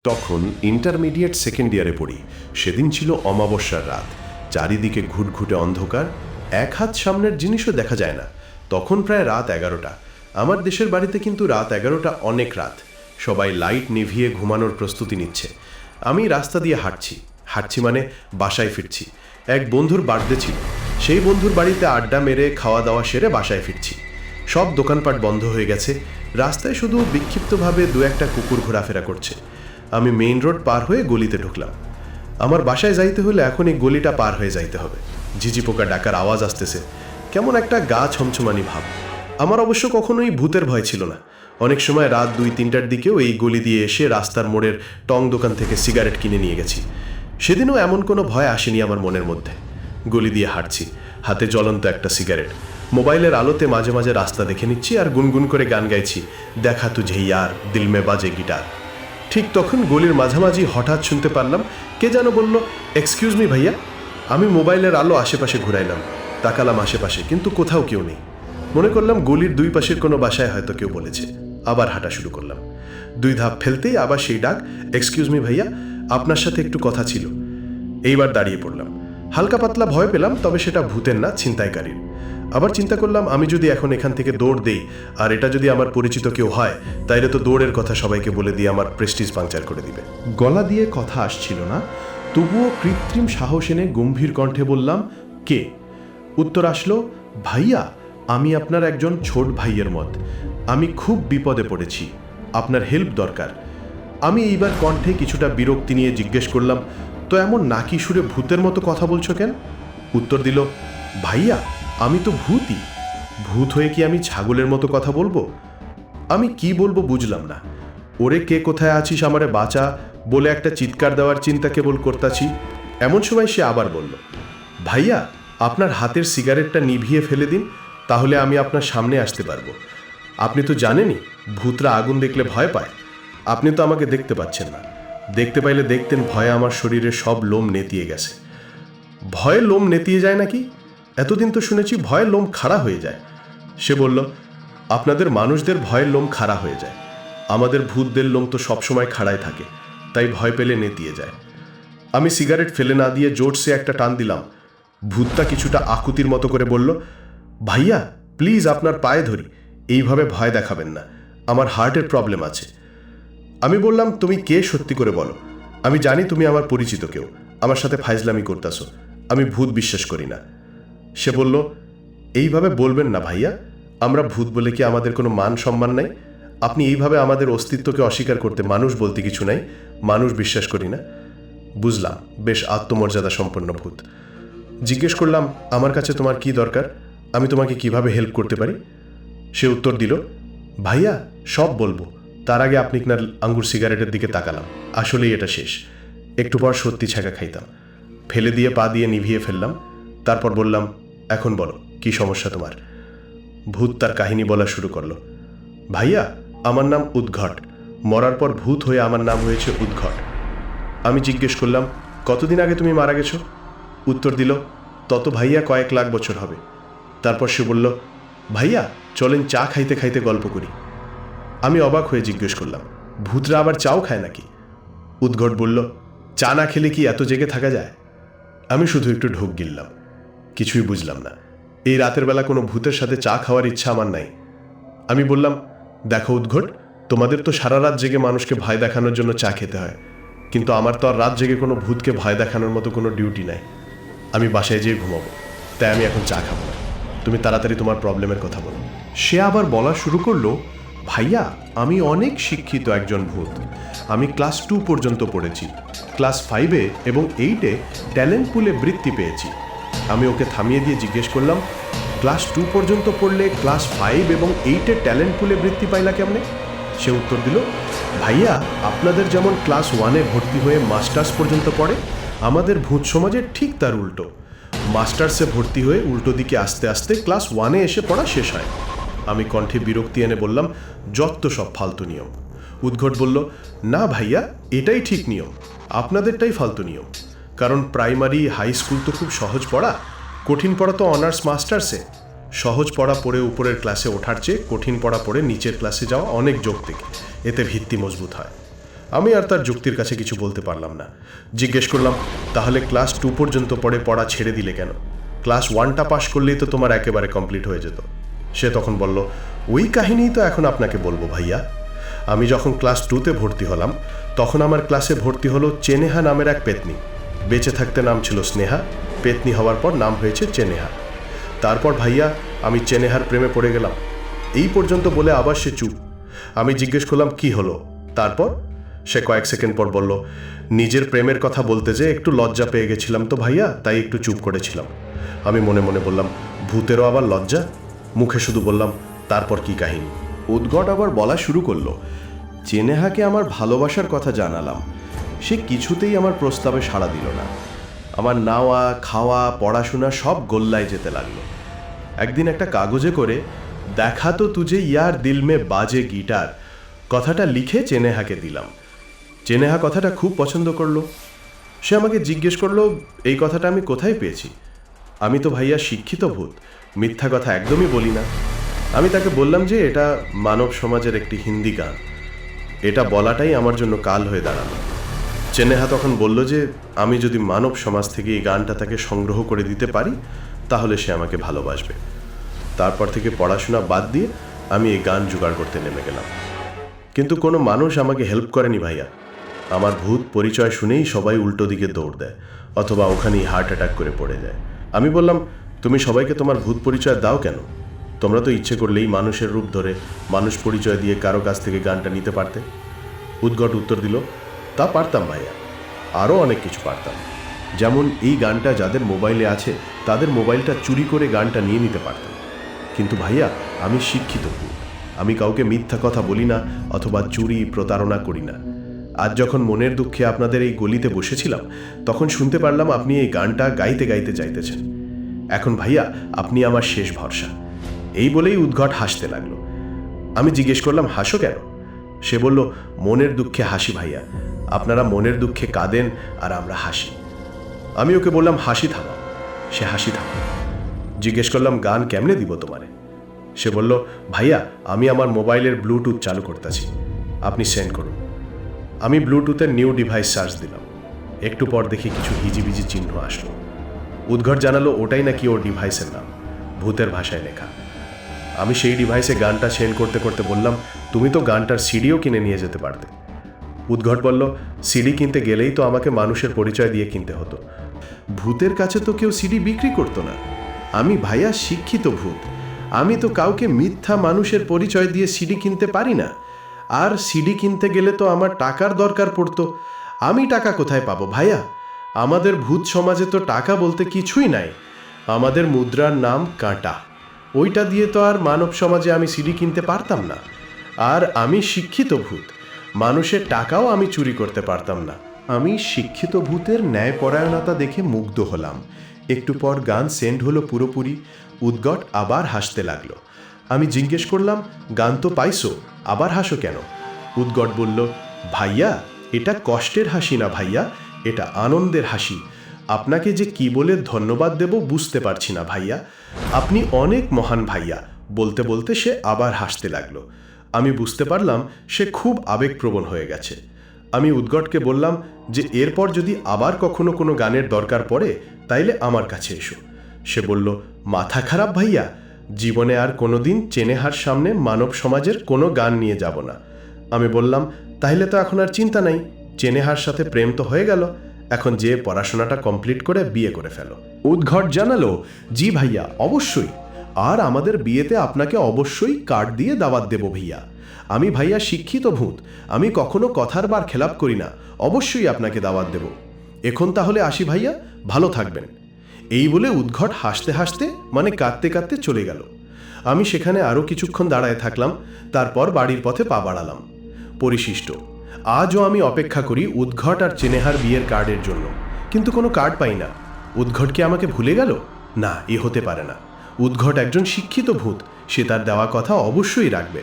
তখন intermediate second ইয়ারে পড়ি। সেদিন ছিল অমাবস্যার রাত, চারিদিকে ঘুটঘুটে অন্ধকার, এক হাত সামনের জিনিসও দেখা যায় না। তখন প্রায় রাত 11টা। আমার দেশের বাড়িতে কিন্তু রাত 11টা অনেক রাত। সবাই লাইট নিভিয়ে ঘুমানোর প্রস্তুতি নিচ্ছে। আমি রাস্তা দিয়ে হাঁটছি মানে বাসায় ফিরছি। এক বন্ধুর বার্থডে ছিল, সেই বন্ধুর বাড়িতে আড্ডা মেরে খাওয়া দাওয়া সেরে বাসায় ফিরছি। সব দোকানপাট বন্ধ হয়ে গেছে, রাস্তায় শুধু বিক্ষিপ্তভাবে দু একটা কুকুর ঘোরাফেরা করছে। আমি মেইন রোড পার হয়ে গলিতে ঢুকলাম। আমার বাসায় যাইতে হলে এখন এই গলিটা পার হয়ে যাইতে হবে। ঝিঝি পোকা ডাকার আওয়াজ আসতেছে, কেমন একটা গা ছমছমানি ভাব। আমার অবশ্য কখনোই ভূতের ভয় ছিল না। অনেক সময় রাত 2-3টার দিকেও এই গলি দিয়ে এসে রাস্তার মোড়ের টং দোকান থেকে সিগারেট কিনে নিয়ে গেছি। সেদিনও এমন কোনো ভয় আসেনি আমার মনের মধ্যে। গলি দিয়ে হাঁটছি, হাতে জ্বলন্ত একটা সিগারেট, মোবাইলের আলোতে মাঝে মাঝে রাস্তা দেখে নিচ্ছি আর গুনগুন করে গান গাইছি, দেখা তুঝে ইয়ার দিল মে বাজে গিটার। ঠিক তখন গলির মাঝামাঝি হঠাৎ শুনতে পারলাম কে যেন বলল, এক্সকিউজ মি ভাইয়া। আমি মোবাইলের আলো আশেপাশে ঘুরাইলাম, তাকালাম আশেপাশে, কিন্তু কোথাও কেউ নেই। মনে করলাম গলির দুই পাশের কোনো বাসায় হয়তো কেউ বলেছে। আবার হাঁটা শুরু করলাম। 2 ধাপ ফেলতেই আবার সেই ডাক, এক্সকিউজ মি ভাইয়া, আপনার সাথে একটু কথা ছিল। এইবার দাঁড়িয়ে পড়লাম। হালকা পাতলা ভয় পেলাম, তবে সেটা ভূতের না, ছিনতাইকারীর। আবার চিন্তা করলাম, আমি যদি এখন এখান থেকে দৌড় দেই আর এটা যদি আমার পরিচিত কেউ হয়, তাইলে তো দৌড়ের কথা সবাইকে বলে দিয়ে আমার প্রেস্টিজ পাংচার করে দিবে। গলা দিয়ে কথা আসছিল না, তবুও কৃত্রিম সাহস এনে গম্ভীর কণ্ঠে বললাম, কে? উত্তর আসলো, ভাইয়া, আমি আপনার একজন ছোট ভাইয়ের মত। আমি খুব বিপদে পড়েছি, আপনার হেল্প দরকার। আমি এইবার কণ্ঠে কিছুটা বিরক্তি নিয়ে জিজ্ঞেস করলাম, তো এমন নাকি সুরে ভূতের মতো কথা বলছো কেন? উত্তর দিল, ভাইয়া, আমি তো ভূতই। ভূত হয়ে কি আমি ছাগলের মতো কথা বলবো? আমি কি বলবো বুঝলাম না। ওরে কে কোথায় আছিস আমারে বাঁচা বলে একটা চিৎকার দেওয়ার চিন্তা কেবল করতাছি। এমন সময় সে আবার বলল, ভাইয়া, আপনার হাতের সিগারেটটা নিভিয়ে ফেলে দিন, তাহলে আমি আপনার সামনে আসতে পারবো। আপনি তো জানেনই ভূতরা আগুন দেখলে ভয় পায়। আপনি তো আমাকে দেখতে পাচ্ছেন না, দেখতে পাইলে দেখতেন ভয়ে আমার শরীরে সব লোম নেতিয়ে গেছে। ভয়ে লোম নেতিয়ে যায় নাকি? এতদিন তো শুনেছি ভয়ের লোম খাড়া হয়ে যায়। সে বলল, আপনাদের মানুষদের ভয়ের লোম খাড়া হয়ে যায়, আমাদের ভূতদের লোম তো সবসময় খাড়ায় থাকে, তাই ভয় পেলে নেতিয়ে যায়। আমি সিগারেট ফেলে না দিয়ে জোরসে একটা টান দিলাম। ভূতটা কিছুটা আকুতির মতো করে বলল, ভাইয়া প্লিজ আপনার পায়ে ধরি, এইভাবে ভয় দেখাবেন না, আমার হার্টের প্রবলেম আছে। আমি বললাম, তুমি কে সত্যি করে বলো, আমি জানি তুমি আমার পরিচিত কেউ, আমার সাথে ফাইজলামি করতেছো, আমি ভূত বিশ্বাস করি না। সে বলল, এইভাবে বলবেন না ভাইয়া, আমরা ভূত বলে কি আমাদের কোনো মান সম্মান নাই? আপনি এইভাবে আমাদের অস্তিত্বকে অস্বীকার করতে, মানুষ বলতে কিছু নাই, মানুষ বিশ্বাস করি না। বুঝলাম, বেশ আত্মমর্যাদা সম্পন্ন ভূত। জিজ্ঞেস করলাম, আমার কাছে তোমার কি দরকার, আমি তোমাকে কিভাবে হেল্প করতে পারি? সে উত্তর দিল, ভাইয়া সব বলবো, তার আগে আপনি আপনার আঙ্গুর সিগারেটের দিকে তাকালাম, আসলেই এটা শেষ। একটু পর সত্যি ছ্যাঁকা খাইতাম। ফেলে দিয়ে পা দিয়ে নিভিয়ে ফেললাম। তারপর বললাম, এখন বলো কি সমস্যা তোমার? ভূত তার কাহিনী বলা শুরু করলো। ভাইয়া, আমার নাম উদ্ঘট, মরার পর ভূত হয়ে আমার নাম হয়েছে উদ্ঘট। আমি জিজ্ঞেস করলাম, কতদিন আগে তুমি মারা গেছো? উত্তর দিল, তত ভাইয়া কয়েক লাখ বছর হবে। তারপর সে বলল, ভাইয়া চলেন চা খাইতে খাইতে গল্প করি। আমি অবাক হয়ে জিজ্ঞেস করলাম, ভূতরা আবার চাও খায় নাকি? উদ্ঘট বলল, চা না খেলে কি এত জেগে থাকা যায়? আমি শুধু একটু ঢোক গিললাম, কিছুই বুঝলাম না। এই রাতের বেলা কোনো ভূতের সাথে চা খাওয়ার ইচ্ছা আমার নাই। আমি বললাম, দেখো উদ্ঘট, তোমাদের তো সারা রাত জেগে মানুষকে ভয় দেখানোর জন্য চা খেতে হয়, কিন্তু আমার তো আর রাত জেগে কোনো ভূতকে ভয় দেখানোর মতো কোনো ডিউটি নাই। আমি বাসায় যেয়ে ঘুমাবো, তাই আমি এখন চা খাবো না। তুমি তাড়াতাড়ি তোমার প্রবলেমের কথা বলো। সে আবার বলা শুরু করলো, ভাইয়া আমি অনেক শিক্ষিত একজন ভূত, আমি ক্লাস 2 পর্যন্ত পড়েছি, ক্লাস 5-এ এবং 8-এ ট্যালেন্ট পুলে বৃত্তি পেয়েছি। আমি ওকে থামিয়ে দিয়ে জিজ্ঞেস করলাম, ক্লাস 2 পর্যন্ত পড়লে ক্লাস 5 এবং 8-এ ট্যালেন্ট পুলে বৃত্তি পাইলা কেমনে? সে উত্তর দিল, ভাইয়া আপনাদের যেমন ক্লাস 1-এ ভর্তি হয়ে মাস্টার্স পর্যন্ত পড়ে, আমাদের ভূত সমাজের ঠিক তার উল্টো। মাস্টার্সে ভর্তি হয়ে উল্টো দিকে আস্তে আস্তে ক্লাস 1-এ এসে পড়া শেষ হয়। আমি কণ্ঠে বিরক্তি এনে বললাম, যত সব ফালতু নিয়ম। উদ্ঘট বলল, না ভাইয়া, এটাই ঠিক নিয়ম, আপনাদেরটাই ফালতু নিয়ম। কারণ প্রাইমারি হাই স্কুল তো খুব সহজ পড়া, কঠিন পড়া তো অনার্স মাস্টার্সে। সহজ পড়া পড়ে উপরের ক্লাসে ওঠার চেয়ে কঠিন পড়া পড়ে নিচের ক্লাসে যাওয়া অনেক যৌক্তিক, এতে ভিত্তি মজবুত হয়। আমি আর তার যুক্তির কাছে কিছু বলতে পারলাম না। জিজ্ঞেস করলাম, তাহলে ক্লাস 2 পর্যন্ত পড়া ছেড়ে দিলে কেন? ক্লাস 1টা পাশ করলেই তো তোমার একেবারে কমপ্লিট হয়ে যেত। সে তখন বলল, ওই কাহিনীই তো এখন আপনাকে বলবো ভাইয়া। আমি যখন ক্লাস 2তে ভর্তি হলাম তখন আমার ক্লাসে ভর্তি হলো চেনেহা নামের এক পেতনি। বেঁচে থাকতে নাম ছিল স্নেহা, পেতনি হওয়ার পর নাম হয়েছে চেনেহা। তারপর ভাইয়া আমি চেনেহার প্রেমে পড়ে গেলাম। এই পর্যন্ত বলে আবার সে চুপ। আমি জিজ্ঞেস করলাম, কি হলো তারপর? সে কয়েক সেকেন্ড পর বলল, নিজের প্রেমের কথা বলতে যে একটু লজ্জা পেয়ে গেছিলাম তো ভাইয়া, তাই একটু চুপ করেছিলাম। আমি মনে মনে বললাম, ভূতেরও আবার লজ্জা? মুখে শুধু বললাম, তারপর কি কাহিনী? উদ্ঘট আবার বলা শুরু করলো, চেনেহাকে আমার ভালোবাসার কথা জানালাম, সে কিছুতেই আমার প্রস্তাবে সাড়া দিল না। আমার নাওয়া খাওয়া পড়াশোনা সব গোল্লায় যেতে লাগলো। একদিন একটা কাগজে করে দেখা তো তুঝে ইয়ার দিল মে বাজে গিটার কথাটা লিখে চেনেহাকে দিলাম। চেনেহা কথাটা খুব পছন্দ করলো। সে আমাকে জিজ্ঞেস করলো, এই কথাটা আমি কোথায় পেয়েছি? আমি তো ভাইয়া শিক্ষিত ভূত, মিথ্যা কথা একদমই বলি না। আমি তাকে বললাম যে এটা মানব সমাজের একটি হিন্দি গান। এটা বলাটাই আমার জন্য কাল হয়ে দাঁড়ালো। চেনেহা তখন বলল যে আমি যদি মানব সমাজ থেকে এই গানটা তাকে সংগ্রহ করে দিতে পারি তাহলে সে আমাকে ভালোবাসবে। তারপর থেকে পড়াশোনা বাদ দিয়ে আমি এই গান জোগাড় করতে নেমে গেলাম। কিন্তু কোনো মানুষ আমাকে হেল্প করেনি ভাইয়া। আমার ভূত পরিচয় শুনেই সবাই উল্টো দিকে দৌড় দেয়, অথবা ওখানেই হার্ট অ্যাটাক করে পড়ে যায়। আমি বললাম, তুমি সবাইকে তোমার ভূত পরিচয় দাও কেন? তোমরা তো ইচ্ছে করলেই মানুষের রূপ ধরে মানুষ পরিচয় দিয়ে কারো কাছ থেকে গানটা নিতে পারতে। উদ্ঘট উত্তর দিল, তা পারতাম ভাইয়া, আরও অনেক কিছু পারতাম। যেমন এই গানটা যাদের মোবাইলে আছে তাদের মোবাইলটা চুরি করে গানটা নিয়ে নিতে পারতাম। কিন্তু ভাইয়া আমি শিক্ষিত ভূত, আমি কাউকে মিথ্যা কথা বলি না অথবা চুরি প্রতারণা করি না। আজ যখন মনের দুঃখে আপনাদের এই গলিতে বসেছিলাম তখন শুনতে পারলাম আপনি এই গানটা গাইতে গাইতে চাইতেছেন। এখন ভাইয়া আপনি আমার শেষ ভরসা। এই বলেই উদ্ঘট হাসতে লাগলো। আমি জিজ্ঞেস করলাম, হাসো কেন? সে বলল, মনের দুঃখে হাসি ভাইয়া, আপনারা মনের দুঃখে কাঁদেন আর আমরা হাসি। আমি ওকে বললাম, হাসি থামাও। সে হাসি থামাও। জিজ্ঞেস করলাম, গান কেমনে দিব তোমারে? সে বলল, ভাইয়া আমি আমার মোবাইলের ব্লুটুথ চালু করতেছি, আপনি সেন্ড করুন। আমি ব্লুটুথের নিউ ডিভাইস সার্চ দিলাম। একটু পর দেখি কিছু হিজিবিজি চিহ্ন আসলো। উদ্ঘট জানালো ওটাই নাকি ওর ডিভাইসের নাম, ভূতের ভাষায় লেখা। আমি সেই ডিভাইসে গানটা সেন্ড করতে করতে বললাম, তুমি তো গানটার সিডিও কিনে নিয়ে যেতে পারতে। উদ্ঘট বলল, সিডি কিনতে গেলেই তো আমাকে মানুষের পরিচয় দিয়ে কিনতে হতো। ভূতের কাছে তো কেউ সিডি বিক্রি করতো না। আমি ভাইয়া শিক্ষিত ভূত, আমি তো কাউকে মিথ্যা মানুষের পরিচয় দিয়ে সিডি কিনতে পারি না। আর সিডি কিনতে গেলে তো আমার টাকার দরকার পড়তো। আমি টাকা কোথায় পাবো ভাইয়া? আমাদের ভূত সমাজে তো টাকা বলতে কিছুই নাই। আমাদের মুদ্রার নাম কাঁটা, ওইটা দিয়ে তো আর মানব সমাজে আমি সিডি কিনতে পারতাম না। আর আমি শিক্ষিত ভূত, মানুষের টাকাও আমি চুরি করতে পারতাম না। আমি শিক্ষিত ভূতের ন্যায়পরায়ণতা দেখে মুগ্ধ হলাম। একটু পর গান সেন্ড হলো পুরোপুরি। উদ্ঘট আবার হাসতে লাগলো। আমি জিজ্ঞেস করলাম, গান তো পাইছো, আবার হাসো কেন? উদ্ঘট বলল, ভাইয়া এটা কষ্টের হাসি না ভাইয়া, এটা আনন্দের হাসি। আপনাকে যে কি বলে ধন্যবাদ দেব বুঝতে পারছি না ভাইয়া, আপনি অনেক মহান ভাইয়া। বলতে বলতে সে আবার হাসতে লাগলো। আমি বুঝতে পারলাম সে খুব আবেগপ্রবণ হয়ে গেছে। আমি উদ্ঘটকে বললাম যে এরপর যদি আবার কখনো কোনো গানের দরকার পড়ে তাইলে আমার কাছে এসো। সে বলল, মাথা খারাপ ভাইয়া, জীবনে আর কোনোদিন চেনেহার সামনে মানব সমাজের কোনো গান নিয়ে যাব না। আমি বললাম, তাহলে তো এখন আর চিন্তা নাই, চেনেহার সাথে প্রেম তো হয়ে গেল, এখন যে পড়াশোনাটা কমপ্লিট করে বিয়ে করে ফেলো। উদ্ঘট জানালো, জি ভাইয়া অবশ্যই, আর আমাদের বিয়েতে আপনাকে অবশ্যই কার্ড দিয়ে দাওয়াত দেব ভাইয়া। আমি ভাইয়া শিক্ষিত ভূত, আমি কখনো কথার বার খেলাপ করি না, অবশ্যই আপনাকে দাওয়াত দেব। এখন তাহলে আসি ভাইয়া, ভালো থাকবেন। এই বলে উদ্ঘট হাসতে হাসতে মানে কাঁদতে কাঁদতে চলে গেল। আমি সেখানে আরও কিছুক্ষণ দাঁড়ায় থাকলাম, তারপর বাড়ির পথে পা বাড়ালাম। পরিশিষ্ট, আজও আমি অপেক্ষা করি উদ্ঘট আর চেনেহার বিয়ের কার্ডের জন্য, কিন্তু কোনো কার্ড পাই না। উদ্ঘট কি আমাকে ভুলে গেল? না, এ হতে পারে না। উদ্ঘট একজন শিক্ষিত ভূত, সে তার দেওয়া কথা অবশ্যই রাখবে।